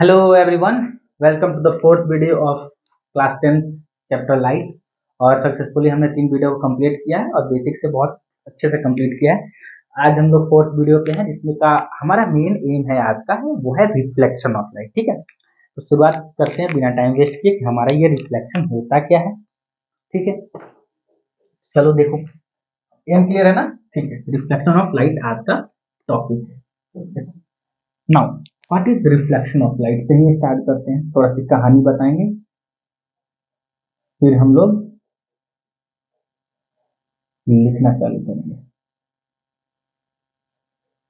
Hello everyone, welcome to the fourth video of class 10 chapter light। और successfully हमने 3 video को complete किया है और बेसिक से बहुत अच्छे से कंप्लीट किया है। आज हम लोग फोर्थ वीडियो पे हैं जिसमें का हमारा मेन एम है आज का है वो है रिफ्लेक्शन ऑफ लाइट। ठीक है, तो शुरुआत करते हैं बिना टाइम वेस्ट किए कि हमारा ये रिफ्लेक्शन होता क्या है। ठीक है, चलो देखो, एम क्लियर है ना। ठीक है, रिफ्लेक्शन ऑफ लाइट आज का टॉपिक है। Now what is reflection of light, चलिए स्टार्ट करते हैं। थोड़ा सी कहानी बताएंगे, फिर हम लोग लिखना चालू करेंगे।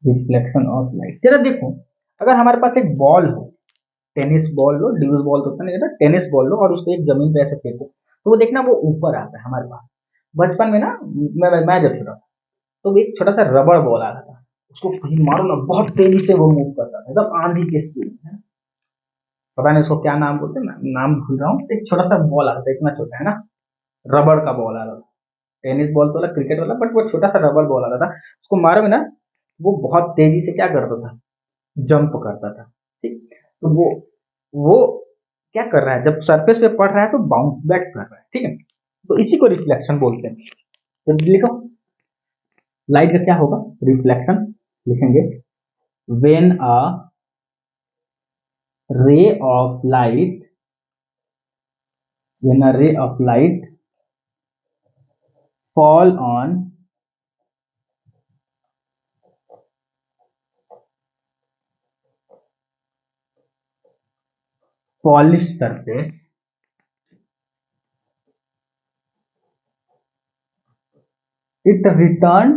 रिफ्लेक्शन ऑफ लाइट, जरा देखो, अगर हमारे पास एक बॉल हो, टेनिस बॉल लो, ड्यूस बॉल तो होता नहीं, टेनिस बॉल लो और उसको एक जमीन पे ऐसे फेंको तो वो देखना वो ऊपर आता है हमारे पास। बचपन में ना, मैं जब छोटा था तो एक छोटा सा रबड़ बॉल आता था, उसको कहीं मारो ना बहुत तेजी से वो मूव करता था एकदम आंधी के स्पीड में। पता नहीं उसको क्या नाम बोलते हैं, नाम भूल रहा हूँ। एक छोटा सा बॉल आता था, इतना छोटा है ना, रबड़ का बॉल आता था। टेनिस बॉल तो अलग, क्रिकेट वाला, बट वो छोटा सा रबड़ बॉल आता था। उसको मारोगे ना, वो बहुत तेजी से क्या करता था, जंप करता था। ठीक, तो वो क्या कर रहा है, जब सरफेस पे पड़ रहा है तो बाउंस बैक कर रहा है। ठीक है, तो इसी को रिफ्लेक्शन बोलते हैं। तो लिखो, लाइट का क्या होगा, रिफ्लेक्शन लिखेंगे। When a ray of light, when a ray of light fall on polished surface, it return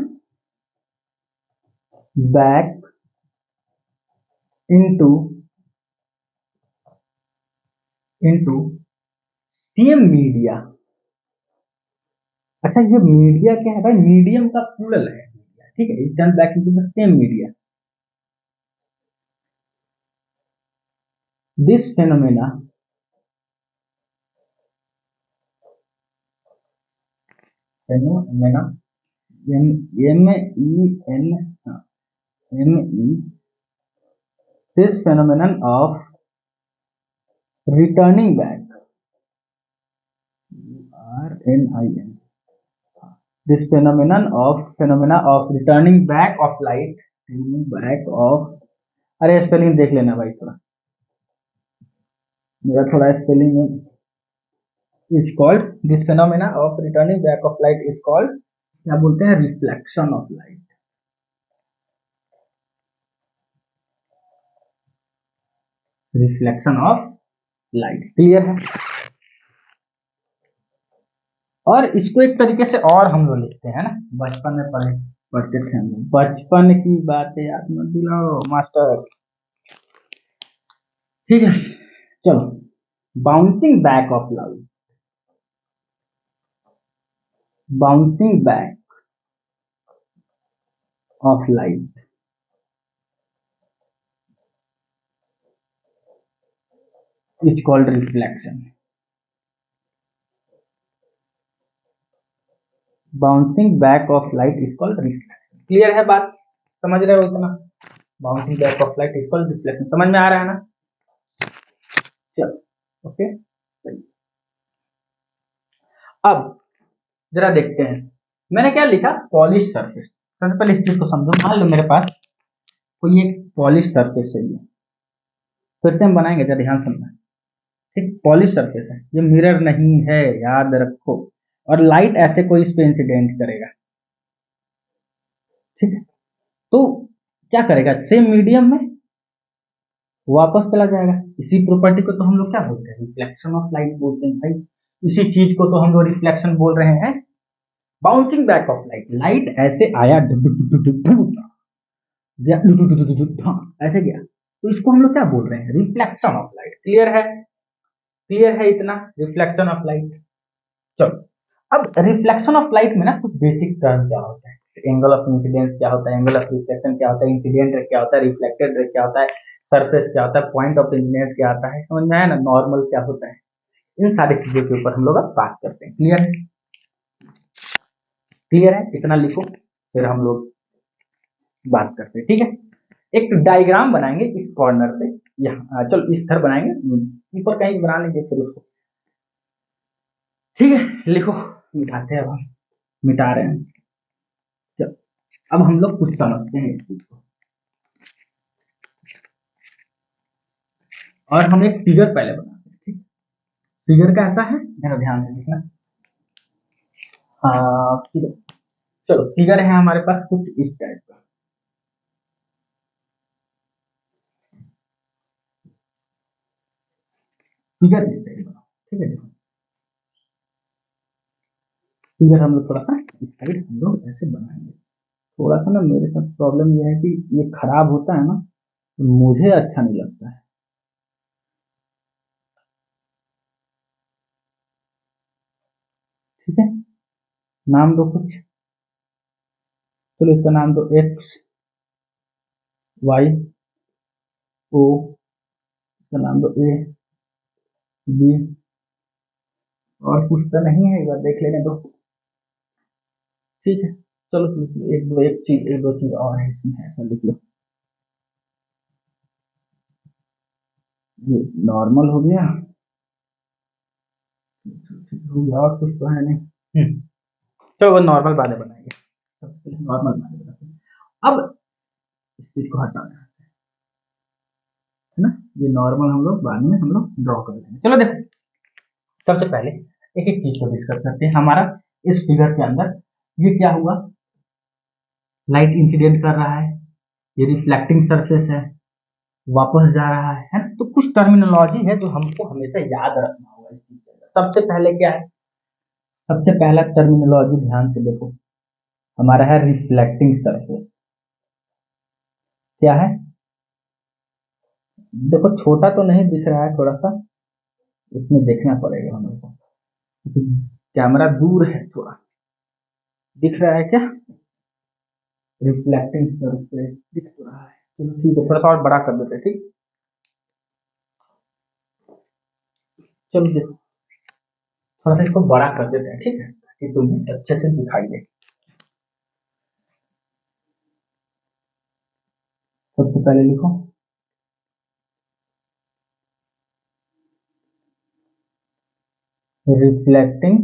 back into same media। अच्छा, ये मीडिया क्या है भाई, मीडियम का प्लूरल है मीडिया। ठीक है, it turn back into the same media. This phenomena phenomena M M E N M E this phenomenon of returning back, R N I N, this phenomena of returning back of light, returning back of, अरे spelling देख लेना भाई थोड़ा, मेरा थोड़ा spelling is called, this phenomena of returning back of light is called, क्या बोलते हैं, reflection of light. Reflection of light, clear है। और इसको एक तरीके से और हम लोग लिखते हैं ना, बचपन में पढ़ते थे हम लोग, बचपन की बातें याद मत दिलाओ मास्टर। ठीक है, चलो, bouncing back of light, bouncing back of light is called reflection. Bouncing back of light is called reflection. Clear है बात, समझ रहे हो इतना। Bouncing back of light is called reflection, समझ में आ रहा है ना। चलो ओके, अब जरा देखते हैं मैंने क्या लिखा, पॉलिश सरफेस। सबसे पहले इस चीज को समझो, मान लो मेरे पास कोई एक पॉलिश सरफेस है, ये फिर से हम बनाएंगे, जरा ध्यान सुनना। ठीक, पॉलिश सरफेस है, ये मिरर नहीं है, याद रखो। और लाइट ऐसे कोई इस पे इंसिडेंट करेगा। ठीक है, तो क्या करेगा, सेम मीडियम में वापस चला जाएगा। इसी प्रॉपर्टी को तो हम लोग क्या बोलते हैं, रिफ्लेक्शन ऑफ लाइट बोलते हैं भाई। इसी चीज को तो हम लोग रिफ्लेक्शन बोल रहे हैं। Bouncing back of light, light ऐसे आया, ऐसे गया, तो इसको हम लोग क्या बोल रहे हैं, रिफ्लेक्शन ऑफ लाइट। क्लियर है, क्लियर है इतना, रिफ्लेक्शन ऑफ लाइट। चलो, अब रिफ्लेक्शन ऑफ लाइट में ना कुछ बेसिक टर्म क्या होता है, एंगल ऑफ इंसिडेंस क्या होता है, एंगल ऑफ रिफ्लेक्शन क्या होता है, इंसिडेंट रे क्या होता है, रिफ्लेक्टेड रे क्या होता है, सरफेस क्या होता है, पॉइंट ऑफ इंसिडेंस क्या आता है, समझ में आया ना, नॉर्मल क्या होता है। इन सारी चीजों के ऊपर हम लोग अब बात करते हैं। क्लियर है, क्लियर है इतना लिखो, फिर हम लोग बात करते हैं। ठीक है, एक डायग्राम बनाएंगे इस कॉर्नर पे, यहाँ चलो इस तरह बनाएंगे, ऊपर कहीं बना लेंगे फिर उसको। ठीक है लिखो, मिटाते हैं अब हम, मिटा रहे हैं। चलो अब हम लोग कुछ समझते हैं इस चीज को, और हम एक फिगर पहले बनाते हैं। ठीक, फिगर का ऐसा है, जरा ध्यान से देखना। हाँ फिगर, चलो फिगर है हमारे पास कुछ इस टाइप का। फिगर इस टाइप का, ठीक है। देखो फिगर हम लोग थोड़ा सा इस साइड हम लोग ऐसे बनाएंगे। थोड़ा सा ना मेरे साथ प्रॉब्लम ये है कि ये खराब होता है ना, तो मुझे अच्छा नहीं लगता है। ठीक है, नाम दो कुछ, चलो इसका नाम दो एक्स वाई ओ, इसका नाम दो ए बी, और कुछ तो नहीं है, एक बार देख लेने दो। ठीक है, चलो चलो, एक दो चीज और है इसमें, ऐसा लिख लो। ये नॉर्मल हो गया, हो गया, और कुछ तो है नहीं। चलो वो नॉर्मल बातें बनाएंगे, सबसे पहले नॉर्मल बातें बनाते हैं। अब इस चीज को हटाना है ना, ये नॉर्मल हम लोग बाद में हम लोग ड्रॉ कर लेंगे। चलो देखो, सबसे पहले एक एक चीज को डिस्कस करते हैं। हमारा इस फिगर के अंदर ये क्या हुआ, लाइट इंसिडेंट कर रहा है, ये रिफ्लेक्टिंग सरफेस है, वापस जा रहा है ना? तो कुछ टर्मिनोलॉजी है जो हमको हमेशा याद रखना होगा इस चीज के अंदर। सबसे पहले क्या है, सबसे पहला टर्मिनोलॉजी ध्यान से देखो, हमारा है रिफ्लेक्टिंग सरफेस। क्या है, देखो छोटा तो नहीं दिख रहा है, थोड़ा सा उसमें देखना पड़ेगा हम लोग को, कैमरा दूर है थोड़ा, दिख रहा है क्या, रिफ्लेक्टिंग सरफेस दिख तो रहा है। चलो ठीक है, थोड़ा सा और बड़ा कर देते हैं। ठीक, चलो देखो, थोड़ा सा इसको बड़ा कर देते हैं, ठीक है, ताकि तुम्हें अच्छे से दिखाई दे। सबसे पहले लिखो रिफ्लेक्टिंग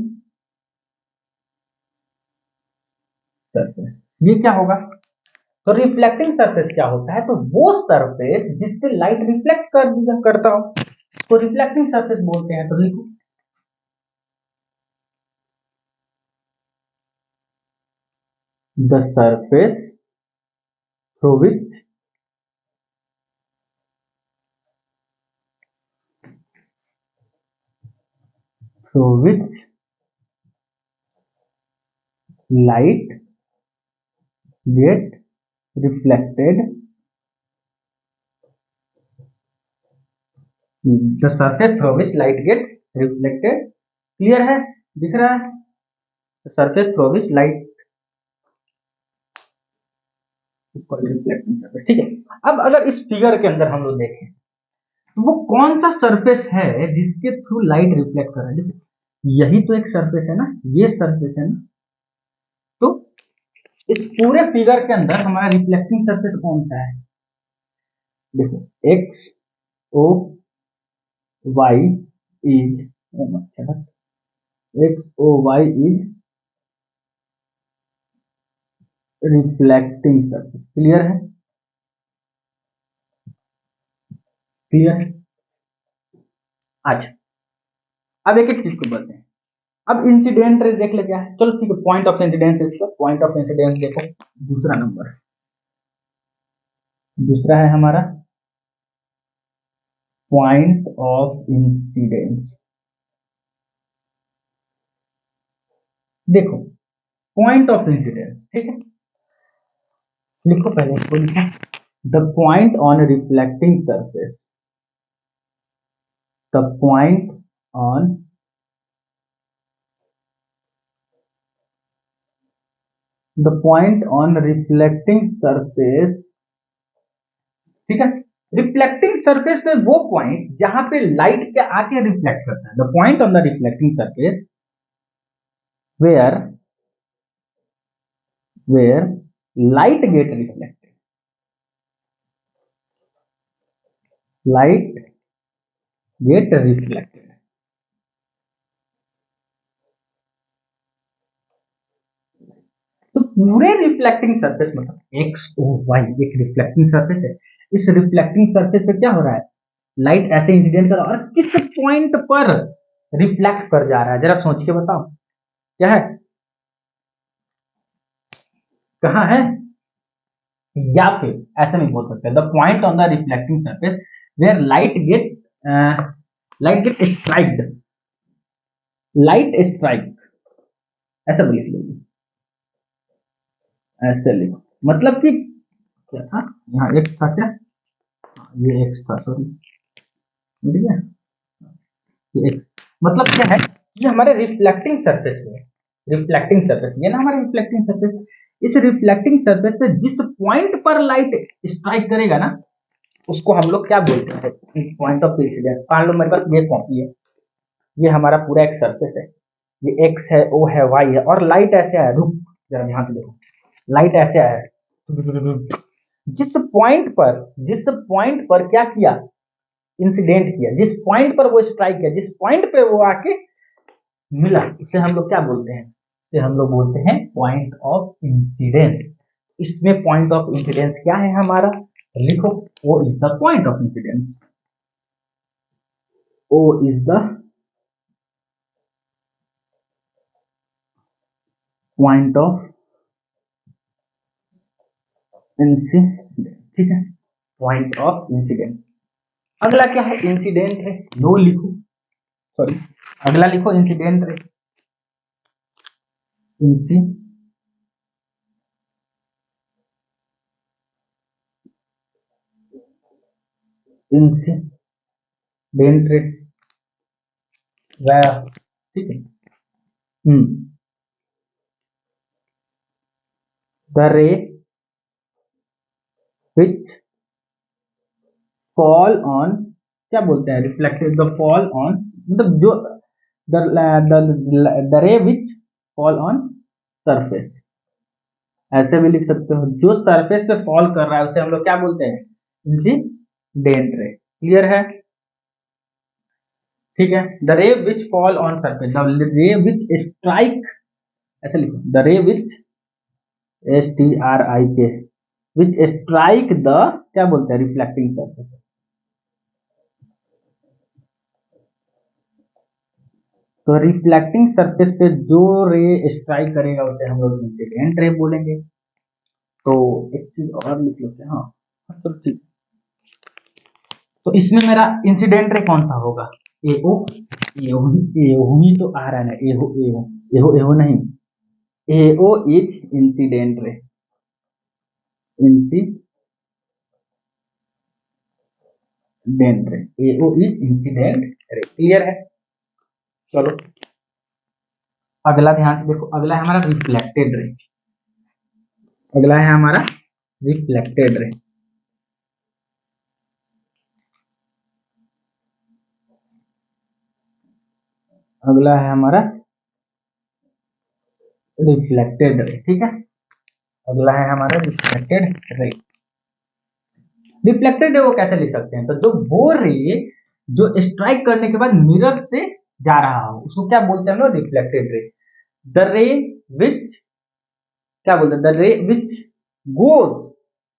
सरफेस, ये क्या होगा, तो रिफ्लेक्टिंग सरफेस क्या होता है, तो वो सरफेस जिससे लाइट रिफ्लेक्ट कर दिया करता हो, तो रिफ्लेक्टिंग सरफेस बोलते हैं। तो लिखो the surface through which light get reflected, the surface through which light get reflected, clear है, दिख रहा है, surface through which light reflecting surface. ठीक है, अब अगर इस फिगर के अंदर हम लोग देखें, तो वो कौन सा सरफेस है जिसके थ्रू लाइट रिफ्लेक्ट कर रहा है, देखो यही तो एक सरफेस है ना, ये सरफेस है ना, तो इस पूरे फिगर के अंदर हमारा रिफ्लेक्टिंग सरफेस कौन सा है, देखो X O Y is, X O Y is reflecting surface, clear है, क्लियर है। अच्छा, अब एक एक चीज को बोलते हैं। अब इंसिडेंट रेस देख ले क्या है, चलो ठीक है, पॉइंट ऑफ इंसिडेंस, इसका पॉइंट ऑफ इंसिडेंस देखो, दूसरा नंबर, दूसरा है हमारा पॉइंट ऑफ इंसिडेंस। देखो पॉइंट ऑफ इंसिडेंस, ठीक है, लिखो पहले इसको, लिखो the point on reflecting surface, the point on reflecting surface, ठीक है, रिफ्लेक्टिंग सरफेस में वो पॉइंट जहां पे लाइट के आके रिफ्लेक्ट करता है, the point on the reflecting surface where light get reflected, light get reflected. तो पूरे रिफ्लेक्टिंग सरफेस मतलब एक्स ओ वाई एक रिफ्लेक्टिंग सरफेस है। इस रिफ्लेक्टिंग सरफेस पे क्या हो रहा है, लाइट ऐसे इंसिडेंट कर रहा है और किस पॉइंट पर रिफ्लेक्ट कर जा रहा है, जरा सोच के बताओ क्या है, कहाँ है। या फिर ऐसा नहीं बोल सकते, the point on the reflecting surface where light get striked, light strike, ऐसा लिख लो, ऐसे लिखो। मतलब कि क्या था यहाँ, एक्स था क्या, ये एक्स था सॉरी, ठीक है, ये एक्स मतलब क्या है, ये हमारे रिफ्लेक्टिंग सरफेस में, रिफ्लेक्टिंग सरफेस ये ना हमारे रिफ्लेक्टिंग सरफेस, इस रिफ्लेक्टिंग सरफेस पे जिस पॉइंट पर लाइट स्ट्राइक करेगा ना, उसको हम लोग क्या बोलते हैं, पॉइंट ऑफ इंसिडेंस। मान लो मेरे पास ये कॉपी है, ये हमारा पूरा एक सरफेस है, ये एक्स है, ओ है, वाई है, और लाइट ऐसे आया, रुक जरा ध्यान से देखो, लाइट ऐसे आया, जिस पॉइंट पर क्या किया, इंसिडेंट किया, जिस पॉइंट पर वो स्ट्राइक किया, जिस पॉइंट पे वो आके मिला, उसे हम लोग क्या बोलते हैं, उसे हम लोग बोलते हैं पॉइंट ऑफ इंसिडेंस। इसमें पॉइंट ऑफ इंसिडेंस क्या है हमारा, लिखो, O is the point of incidence, O is the point of incidence, ठीक है, पॉइंट ऑफ इंसिडेंस। अगला क्या है, इंसिडेंट है, नो लिखो, सॉरी, अगला लिखो इंसिडेंट है, इंसिडेंट रे, ठीक है, द रे विच फॉल ऑन, क्या बोलते हैं, रिफ्लेक्टेड, द फॉल ऑन, मतलब जो द रे विच फॉल ऑन सरफेस, ऐसे भी लिख सकते हो, जो सरफेस पे फॉल कर रहा है उसे हम लोग क्या बोलते हैं, इंसिडेंट रे, क्लियर है, ठीक है। द रे विच फॉल ऑन सरफेस, द रे विच स्ट्राइक, ऐसे लिखो, द रे विच STRIK विच स्ट्राइक द, क्या बोलते हैं, रिफ्लेक्टिंग सरफेस। तो रिफ्लेक्टिंग सरफेस पे जो रे स्ट्राइक करेगा उसे हम लोग इंसिडेंट रे बोलेंगे। तो एक चीज और लिख लो क्या, हाँ हाँ, चलो ठीक। तो इसमें मेरा इंसिडेंट रे कौन सा होगा, एओ, एओ ही तो आ रहा है ना, एओ एओ, एओ एओ नहीं, AO is incident ray, incident ray, AO is incident ray, clear है। चलो अगला ध्यान से देखो, अगला है हमारा रिफ्लेक्टेड रे, अगला है हमारा रिफ्लेक्टेड रे, अगला है हमारा रिफ्लेक्टेड रे, ठीक है, अगला है हमारा रिफ्लेक्टेड रे। रिफ्लेक्टेड रे को कैसे लिख सकते हैं, तो जो वो रे जो स्ट्राइक करने के बाद मिरर से जा रहा हो उसको क्या बोलते हैं हम लोग, रिफ्लेक्टेड रे। द रे विच, क्या बोलते हैं, द रे विच गोज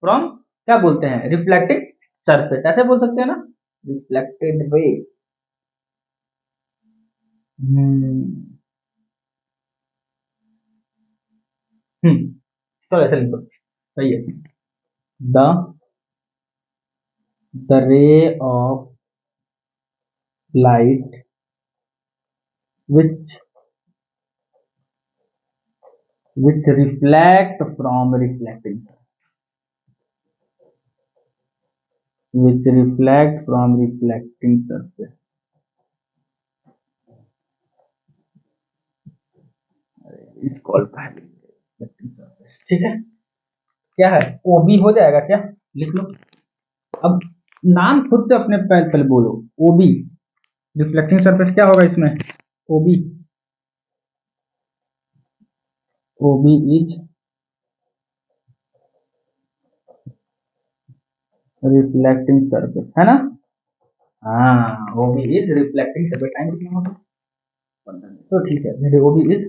फ्रॉम, क्या बोलते हैं, रिफ्लेक्टिंग सरफेस, ऐसे बोल सकते हैं ना, रिफ्लेक्टेड रे। हम्म चलो ऐसे लिखो, सही है, the ray of light which reflect from reflecting, which reflect from reflecting surface, is called reflecting surface, ठीक है। क्या है, ओबी हो जाएगा क्या, लिख लो। अब नाम खुद से अपने पहले पहले बोलो, ओबी, रिफ्लेक्टिंग सरफेस क्या होगा इसमें, ओबी, ओबी इज रिफ्लेक्टिंग सरफेस, है ना, हाँ, ओबी इज रिफ्लेक्टिंग सरफेस। टाइम कितना होगा? 15 मिनट। तो ठीक है, मेरे ओबी इज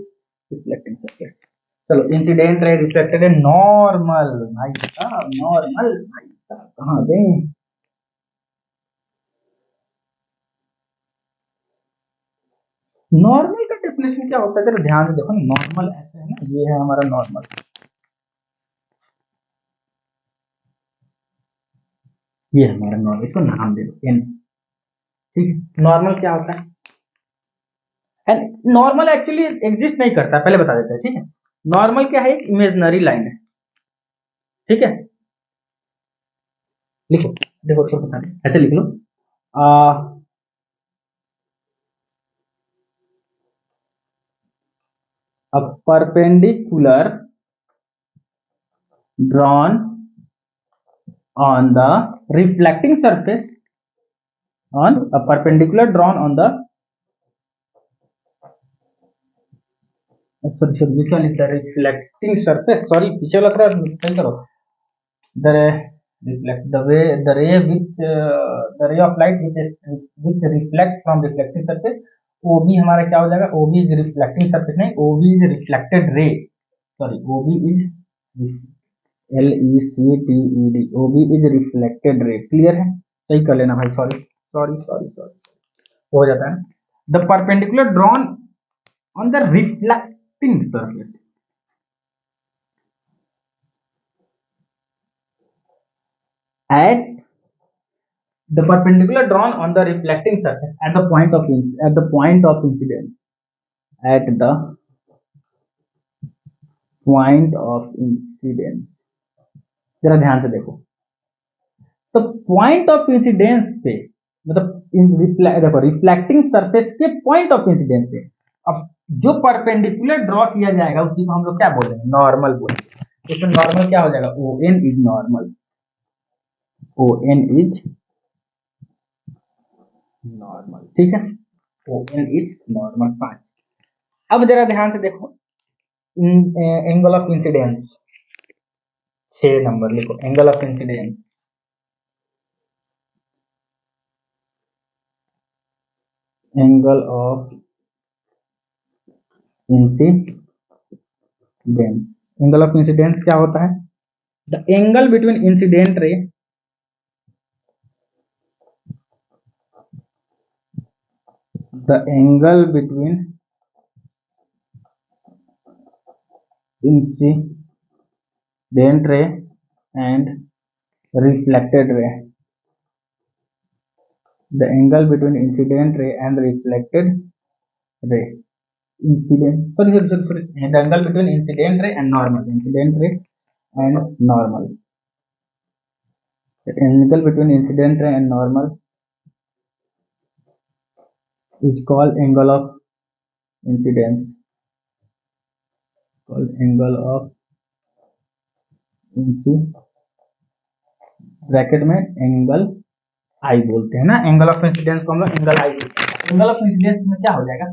रिफ्लेक्टिंग सरफेस। चलो, इंसिडेंट रे रिफ्लेक्टेड है नॉर्मल। भाई साहब नॉर्मल, भाई साहब कहाँ गए? नॉर्मल का डेफिनेशन क्या होता है, जरा ध्यान से देखो। नॉर्मल ऐसे है ना, ये है हमारा नॉर्मल, ये है हमारा नॉर्मल, इसको नाम दे दो एन। ठीक है, नॉर्मल क्या होता है? एंड नॉर्मल एक्चुअली एग्जिस्ट नहीं करता, पहले बता देते हैं। ठीक है, नॉर्मल क्या है? एक इमेजनरी लाइन है। ठीक है, लिखो, देखो तो बता दें, ऐसे लिख लो। a perpendicular drawn on the reflecting surface, on a perpendicular drawn on the, sorry sorry, ये क्या लिखा है? रिफ्लेक्टिंग सरफेस, सॉरी पीछे लग रहा है, सही करो। the reflect the ray which the ray of light which reflects from reflecting surface, वो भी हमारा क्या हो जाएगा? वो भी इज रिफ्लेक्टिंग सरफेस, नहीं, वो भी इज रिफ्लेक्टेड रे। सॉरी, वो भी इज LECTED, वो भी इज रिफ्लेक्टेड रे। क्लियर है? सही कर लेना भाई, सॉरी सॉरी सॉरी सॉरी, हो जाता है। The perpendicular drawn on the reflecting surface at the perpendicular drawn on the reflecting surface at the point of incidence, at the point of incidence, जरा ध्यान से देखो। तो पॉइंट ऑफ इंसिडेंस पे, मतलब देखो रिफ्लेक्टिंग सरफेस के पॉइंट ऑफ इंसिडेंस पे, अब जो परपेंडिकुलर ड्रॉ किया जाएगा उसी को हम लोग क्या बोलेंगे? नॉर्मल बोलेंगे। तो इसमें नॉर्मल क्या हो जाएगा? O N is normal, O N is normal. ठीक है, ओ एन इज नॉर्मल। 5। अब जरा ध्यान से देखो, एंगल ऑफ इंसिडेंस, 6 नंबर लिखो, angle of incidence, angle of incidence. Angle of incidence क्या होता है? The angle between incident ray, the angle between incident ray and reflected ray, the angle between incident ray and reflected ray, sorry, the angle between incident ray and normal, incident ray and normal, the angle between incident ray and normal is called angle of incidence, called angle of incidence, bracket में angle आई बोलते हैं ना। Angle of incidence को हम लोग angle आई बोलते हैं। Angle of incidence में क्या हो जाएगा?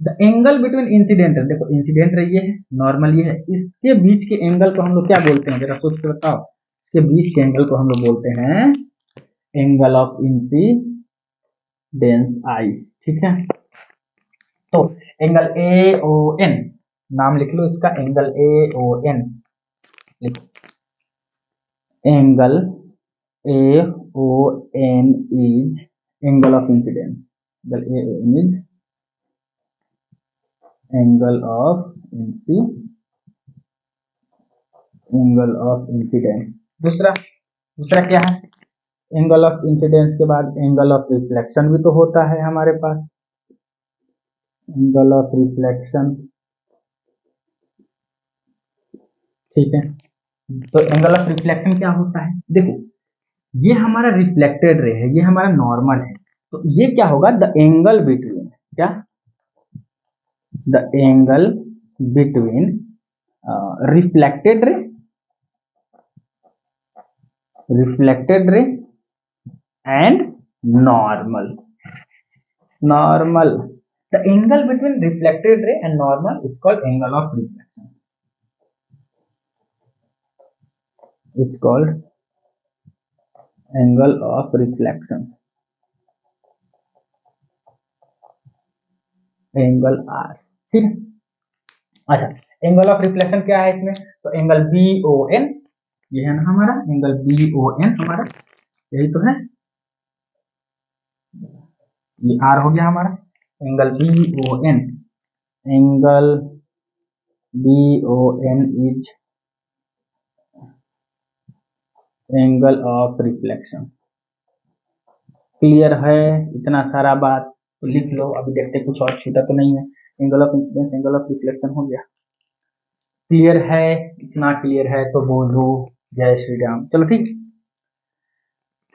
द एंगल बिटवीन इंसिडेंट, देखो इंसिडेंट रे ये है, नॉर्मल ये है, इसके बीच के एंगल को हम लोग क्या बोलते हैं? जरा सोच के बताओ। इसके बीच के एंगल को हम लोग बोलते हैं एंगल ऑफ इंसिडेंस आई। ठीक है, तो एंगल ए ओ एन, नाम लिख लो इसका, एंगल ए ओ एन लिखो। Angle A O N is angle of incidence, angle A O N is angle of angle of incidence. दूसरा, दूसरा क्या है? एंगल ऑफ इंसिडेंस के बाद एंगल ऑफ रिफ्लेक्शन भी तो होता है हमारे पास, एंगल ऑफ रिफ्लेक्शन। ठीक है, तो एंगल ऑफ रिफ्लेक्शन क्या होता है? देखो, ये हमारा रिफ्लेक्टेड रे है, ये हमारा नॉर्मल है, तो ये क्या होगा? द एंगल बिटवीन, क्या? The angle between reflected ray, reflected ray and normal, normal, the angle between reflected ray and normal is called angle of reflection, it's called angle of reflection। Angle R. ठीक है। अच्छा, angle of reflection क्या है इसमें, तो angle B O N, ये है ना हमारा एंगल बी ओ एन, हमारा यही तो है, ये आर हो गया हमारा angle B O N. Angle B O N is angle of reflection. Clear है इतना सारा बात, तो लिख लो, अभी देखते कुछ और छूटा तो नहीं है। Angle of incidence, angle of reflection हो गया। क्लियर है, इतना क्लियर है तो बोलो जय श्री राम। चलो ठीक,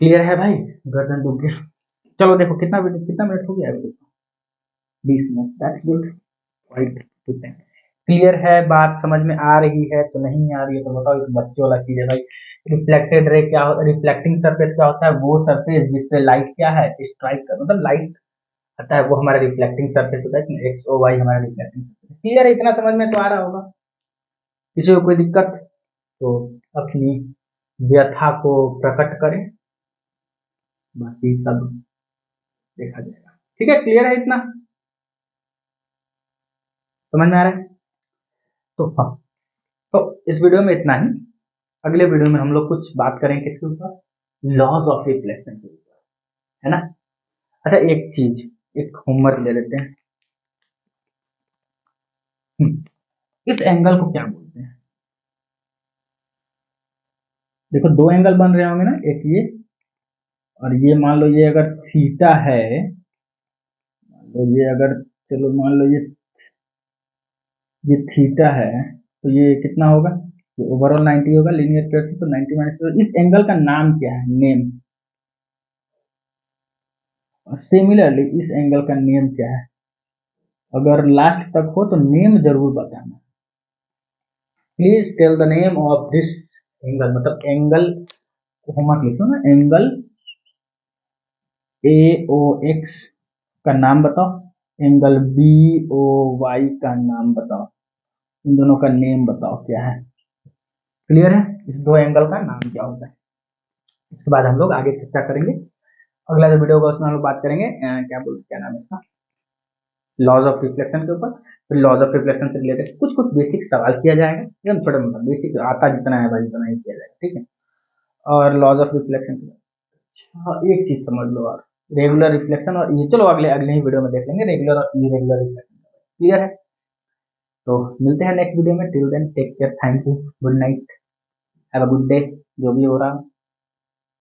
क्लियर है भाई, गर्दन दुख गया। चलो देखो कितना मिनट हो गया अभी, 20 मिनट, दैट्स गुड, राइट, ठीक है। क्लियर है, बात समझ में आ रही है तो नहीं आ रही है तो बताओ, ये तो बच्चों वाला चीज है भाई। रिफ्लेक्टेड रे क्या होता है, रिफ्लेक्टिंग सरफेस क्या होता है, वो सरफेस जिसपे लाइट क्या है स्ट्राइक कर, मतलब लाइट आता है, वो हमारा रिफ्लेक्टिंग सरफेस होता है, एक्स ओ वाई हमारा रिफ्लेक्टिंग सरफेस। क्लियर है, इतना समझ में तो आ रहा होगा। किसी को कोई दिक्कत तो अपनी व्यथा को प्रकट करें, बाकी सब देखा जाएगा। ठीक है, क्लियर है इतना, समझ में आ रहा है। तो हाँ, तो इस वीडियो में इतना ही। अगले वीडियो में हम लोग कुछ बात करेंगे किसके ऊपर, लॉज ऑफ रिफ्लेक्शन के ऊपर, है ना। अच्छा, एक चीज, एक होमवर्क ले लेते हैं। इस एंगल को क्या बोलते हैं, देखो दो एंगल बन रहे होंगे ना, एक ये और ये, मान लो ये अगर थीटा है, तो ये अगर, चलो मान लो ये थीटा है, तो ये कितना होगा, ये ओवरऑल 90 होगा, लीनियर स्क्वायर से तो 90 माइनस, तो इस एंगल का नाम क्या है, नेम। सिमिलरली इस एंगल का नेम क्या है, अगर लास्ट तक हो तो नेम जरूर बताना। Please tell the name of this angle, मतलब एंगल को होमवर्क लिखो ना, एंगल ए ओ एक्स का नाम बताओ, एंगल बी ओ वाई का नाम बताओ, इन दोनों का नेम बताओ क्या है। क्लियर है, इस दो एंगल का नाम क्या होता है। इसके बाद हम लोग आगे चर्चा करेंगे, अगला जो वीडियो होगा उसमें हम लोग बात करेंगे क्या बोलते, क्या नाम है इसका, लॉज ऑफ रिफ्लेक्शन के ऊपर। फिर लॉज ऑफ रिफ्लेक्शन से रिलेटेड कुछ कुछ बेसिक सवाल किया जाएगा, एकदम छोटा मोटा बेसिक, आता जितना है भाई उतना ही किया जाएगा, ठीक है। और लॉज ऑफ रिफ्लेक्शन के बाद हाँ, एक चीज समझ लो, और रेगुलर रिफ्लेक्शन, और ये चलो अगले अगले ही वीडियो में देख लेंगे रेगुलर और इरेगुलर रिफ्लेक्शन। क्लियर है, तो मिलते हैं नेक्स्ट वीडियो में, till then take care, thank you, good night, have a good day, जो भी हो रहा।